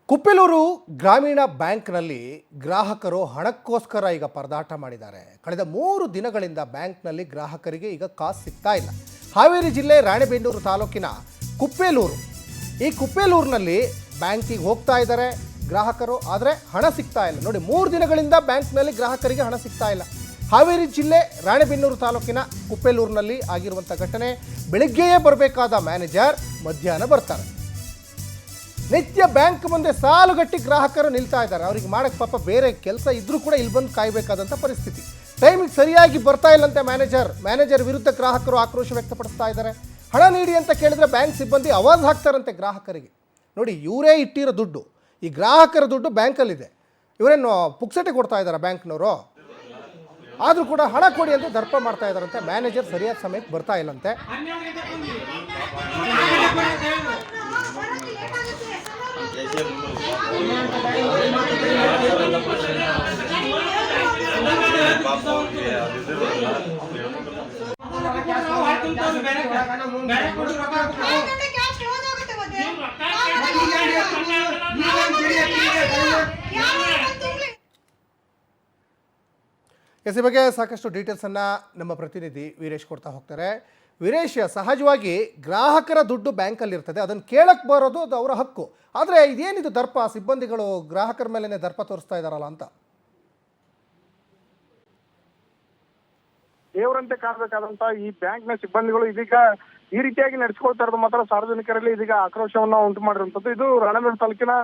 ಕುಪ್ಪೆಲೂರು ಗ್ರಾಮೀಣ ಬ್ಯಾಂಕ್ನಲ್ಲಿ ಗ್ರಾಹಕರು ಹಣಕ್ಕೋಸ್ಕರ ಈಗ ಪರದಾಟ ಮಾಡಿದ್ದಾರೆ. ಕಳೆದ 3 ದಿನಗಳಿಂದ ಬ್ಯಾಂಕ್ನಲ್ಲಿ ಗ್ರಾಹಕರಿಗೆ ಈಗ ಕಾಸು ಸಿಗ್ತಾ ಇಲ್ಲ. ಹಾವೇರಿ ಜಿಲ್ಲೆ ರಾಣೆಬೆನ್ನೂರು ತಾಲೂಕಿನ ಕುಪ್ಪೆಲೂರು, ಈ ಕುಪ್ಪೆಲೂರಿನಲ್ಲಿ ಬ್ಯಾಂಕಿಗೆ ಹೋಗ್ತಾ ಇದ್ದಾರೆ ಗ್ರಾಹಕರು, ಆದರೆ ಹಣ ಸಿಗ್ತಾ ಇಲ್ಲ. ನೋಡಿ, 3 ದಿನಗಳಿಂದ ಬ್ಯಾಂಕ್ನಲ್ಲಿ ಗ್ರಾಹಕರಿಗೆ ಹಣ ಸಿಗ್ತಾ ಇಲ್ಲ. ಹಾವೇರಿ ಜಿಲ್ಲೆ ರಾಣೆಬೆನ್ನೂರು ತಾಲೂಕಿನ ಕುಪ್ಪೆಲೂರಿನಲ್ಲಿ ಆಗಿರುವಂಥ ಘಟನೆ. ಬೆಳಗ್ಗೆಯೇ ಬರಬೇಕಾದ ಮ್ಯಾನೇಜರ್ ಮಧ್ಯಾಹ್ನ ಬರ್ತಾರೆ. ನಿತ್ಯ ಬ್ಯಾಂಕ್ ಮುಂದೆ ಸಾಲುಗಟ್ಟಿ ಗ್ರಾಹಕರು ನಿಲ್ತಾ ಇದ್ದಾರೆ. ಅವ್ರಿಗೆ ಮಾಡೋಕ್ಕೆ ಪಾಪ ಬೇರೆ ಕೆಲಸ ಇದ್ರೂ ಕೂಡ ಇಲ್ಲಿ ಬಂದು ಕಾಯಬೇಕಾದಂಥ ಪರಿಸ್ಥಿತಿ. ಟೈಮಿಗೆ ಸರಿಯಾಗಿ ಬರ್ತಾ ಇಲ್ಲಂತೆ ಮ್ಯಾನೇಜರ್ ವಿರುದ್ಧ ಗ್ರಾಹಕರು ಆಕ್ರೋಶ ವ್ಯಕ್ತಪಡಿಸ್ತಾ ಇದ್ದಾರೆ. ಹಣ ನೀಡಿ ಅಂತ ಕೇಳಿದ್ರೆ ಬ್ಯಾಂಕ್ ಸಿಬ್ಬಂದಿ ಆವಾಜ್ ಹಾಕ್ತಾರಂತೆ ಗ್ರಾಹಕರಿಗೆ. ನೋಡಿ, ಇವರೇ ಇಟ್ಟಿರೋ ದುಡ್ಡು, ಈ ಗ್ರಾಹಕರ ದುಡ್ಡು ಬ್ಯಾಂಕಲ್ಲಿದೆ. ಇವರೇನು ಪುಕ್ಸಟೆ ಕೊಡ್ತಾ ಇದ್ದಾರೆ ಬ್ಯಾಂಕ್ನವರು, ಆದರೂ ಕೂಡ ಹಣ ಕೊಡಿ ಅಂತ ದರ್ಪ ಮಾಡ್ತಾ ಇದ್ದಾರಂತೆ. ಮ್ಯಾನೇಜರ್ ಸರಿಯಾದ ಸಮಯಕ್ಕೆ ಬರ್ತಾ ಇಲ್ಲಂತೆ. ಈ ಬಗ್ಗೆ ಸಾಕಷ್ಟು ಡೀಟೇಲ್ಸನ್ನು ನಮ್ಮ ಪ್ರತಿನಿಧಿ ವೀರೇಶ್ ಕೊಡ್ತಾ ಹೋಗ್ತಾರೆ. ವೀರೇಶ್, ಸಹಜವಾಗಿ ಗ್ರಾಹಕರ ದುಡ್ಡು ಬ್ಯಾಂಕಲ್ಲಿ ಇರ್ತದೆ, ಅದನ್ನು ಕೇಳಕ್ಕೆ ಬರೋದು ಅದು ಅವರ ಹಕ್ಕು. ಆದರೆ ಇದೇನಿದು ದರ್ಪ, ಸಿಬ್ಬಂದಿಗಳು ಗ್ರಾಹಕರ ಮೇಲೇ ದರ್ಪ ತೋರಿಸ್ತಾ ಇದ್ದಾರಲ್ಲ ಅಂತ. ದೇವರಂತೆ ಕಾಣಬೇಕಾದಂತ ಈ ಬ್ಯಾಂಕ್ನ ಸಿಬ್ಬಂದಿಗಳು ಇದೀಗ ಈ ರೀತಿಯಾಗಿ ನಡೆಸಿಕೊಳ್ತಾ ಇರೋದು ಮಾತ್ರ ಸಾರ್ವಜನಿಕರಲ್ಲಿ ಇದೀಗ ಆಕ್ರೋಶವನ್ನ ಉಂಟು ಮಾಡಿರುವಂತದ್ದು. ಇದು ರಾಣೆಬೆನ್ನೂರು ತಾಲೂಕಿನ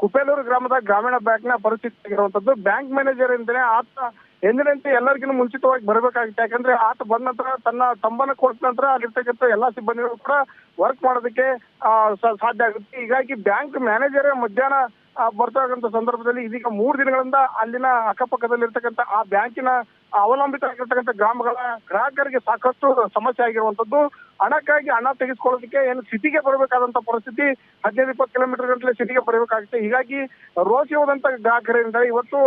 ಕುಪ್ಪೆಲೂರು ಗ್ರಾಮದ ಗ್ರಾಮೀಣ ಬ್ಯಾಂಕ್ನ ಪರಿಸ್ಥಿತಿ ಆಗಿರುವಂತದ್ದು. ಬ್ಯಾಂಕ್ ಮ್ಯಾನೇಜರ್ ಎಂದರೆ ಆತ ಎಂದಿನಂತೆ ಎಲ್ಲರಿಗಿಂತ ಮುಂಚಿತವಾಗಿ ಬರಬೇಕಾಗಿತ್ತು. ಯಾಕಂದ್ರೆ ಆತ ಬಂದ ನಂತರ ತಂಬನ ಕೊಟ್ಟ ನಂತರ ಅಲ್ಲಿರ್ತಕ್ಕಂಥ ಎಲ್ಲಾ ಸಿಬ್ಬಂದಿಗಳು ಕೂಡ ವರ್ಕ್ ಮಾಡೋದಕ್ಕೆ ಸಾಧ್ಯ ಆಗುತ್ತೆ. ಹೀಗಾಗಿ ಬ್ಯಾಂಕ್ ಮ್ಯಾನೇಜರ್ ಮಧ್ಯಾಹ್ನ ಬರ್ತಕ್ಕಂಥ ಸಂದರ್ಭದಲ್ಲಿ ಇದೀಗ 3 ದಿನಗಳಿಂದ ಅಲ್ಲಿನ ಅಕ್ಕಪಕ್ಕದಲ್ಲಿರ್ತಕ್ಕಂಥ ಆ ಬ್ಯಾಂಕಿನ ಅವಲಂಬಿತರಾಗಿರ್ತಕ್ಕಂಥ ಗ್ರಾಮಗಳ ಗ್ರಾಹಕರಿಗೆ ಸಾಕಷ್ಟು ಸಮಸ್ಯೆ ಆಗಿರುವಂತದ್ದು. ಹಣಕ್ಕಾಗಿ ಹಣ ತೆಗೆದುಕೊಳ್ಳೋದಕ್ಕೆ ಏನು ಸಿಟಿಗೆ ಬರಬೇಕಾದಂತ ಪರಿಸ್ಥಿತಿ, 15-20 ಕಿಲೋಮೀಟರ್ ಗಂಟಲೆ ಸಿಟಿಗೆ ಬರಬೇಕಾಗುತ್ತೆ. ಹೀಗಾಗಿ ರೋಸಿ ಹೋದಂತ ಗ್ರಾಹಕರಿಂದ ಇವತ್ತು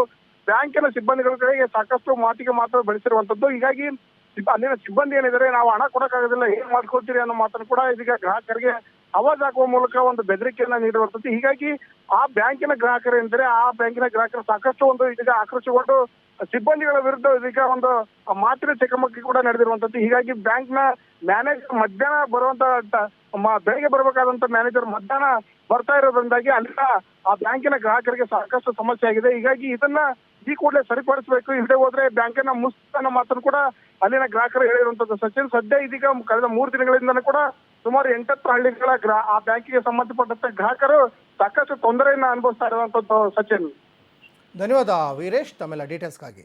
ಬ್ಯಾಂಕಿನ ಸಿಬ್ಬಂದಿಗಳ ಕಡೆಗೆ ಸಾಕಷ್ಟು ಮಾತಿಗೆ ಮಾತ್ರ ಬೆಳೆಸಿರುವಂತದ್ದು. ಹೀಗಾಗಿ ಅಲ್ಲಿನ ಸಿಬ್ಬಂದಿ ಏನಿದ್ದಾರೆ, ನಾವು ಹಣ ಕೊಡಕ್ಕಾಗೋದಿಲ್ಲ, ಏನ್ ಮಾಡ್ಕೊಳ್ತೀರಿ ಅನ್ನೋ ಮಾತನ್ನು ಕೂಡ ಇದೀಗ ಗ್ರಾಹಕರಿಗೆ ಆವಾಜ್ ಹಾಕುವ ಮೂಲಕ ಒಂದು ಬೆದರಿಕೆಯನ್ನ ನೀಡಿರುವಂತದ್ದು. ಹೀಗಾಗಿ ಆ ಬ್ಯಾಂಕಿನ ಗ್ರಾಹಕರು ಎಂದರೆ ಆ ಬ್ಯಾಂಕಿನ ಗ್ರಾಹಕರು ಸಾಕಷ್ಟು ಒಂದು ಇದೀಗ ಆಕ್ರೋಶಗೊಂಡು ಸಿಬ್ಬಂದಿಗಳ ವಿರುದ್ಧ ಇದೀಗ ಒಂದು ಮಾತಿನ ಚಕಮಕಿ ಕೂಡ ನಡೆದಿರುವಂತದ್ದು. ಹೀಗಾಗಿ ಬ್ಯಾಂಕ್ ನ ಮ್ಯಾನೇಜರ್ ಮಧ್ಯಾಹ್ನ ಬರುವಂತ ಬೆಳಗ್ಗೆ ಬರಬೇಕಾದಂತ ಮ್ಯಾನೇಜರ್ ಮಧ್ಯಾಹ್ನ ಬರ್ತಾ ಇರೋದ್ರಿಂದಾಗಿ ಅಲ್ಲಿನ ಆ ಬ್ಯಾಂಕಿನ ಗ್ರಾಹಕರಿಗೆ ಸಾಕಷ್ಟು ಸಮಸ್ಯೆ ಆಗಿದೆ. ಹೀಗಾಗಿ ಇದನ್ನ ಈ ಕೂಡಲೇ ಸರಿಪಡಿಸಬೇಕು, ಇಲ್ಲದೆ ಹೋದ್ರೆ ಬ್ಯಾಂಕಿನ ಮುಸ್ತನ್ನ ಮಾತನ್ನು ಕೂಡ ಅಲ್ಲಿನ ಗ್ರಾಹಕರು ಹೇಳಿರುವಂತದ್ದು. ಸಚಿನ್, ಸದ್ಯ ಇದೀಗ ಕಳೆದ 3 ದಿನಗಳಿಂದ ಕೂಡ ಸುಮಾರು 8 ಹಳ್ಳಿಗಳ ಆ ಬ್ಯಾಂಕಿಗೆ ಸಂಬಂಧಪಟ್ಟಂತ ಗ್ರಾಹಕರು ಸಾಕಷ್ಟು ತೊಂದರೆಯನ್ನ ಅನುಭವಿಸ್ತಾ ಇರುವಂತದ್ದು. ಸಚಿನ್, ಧನ್ಯವಾದ ವೀರೇಶ್ ತಮ್ಮೆಲ್ಲ ಡೀಟೇಲ್ಸ್ಗಾಗಿ.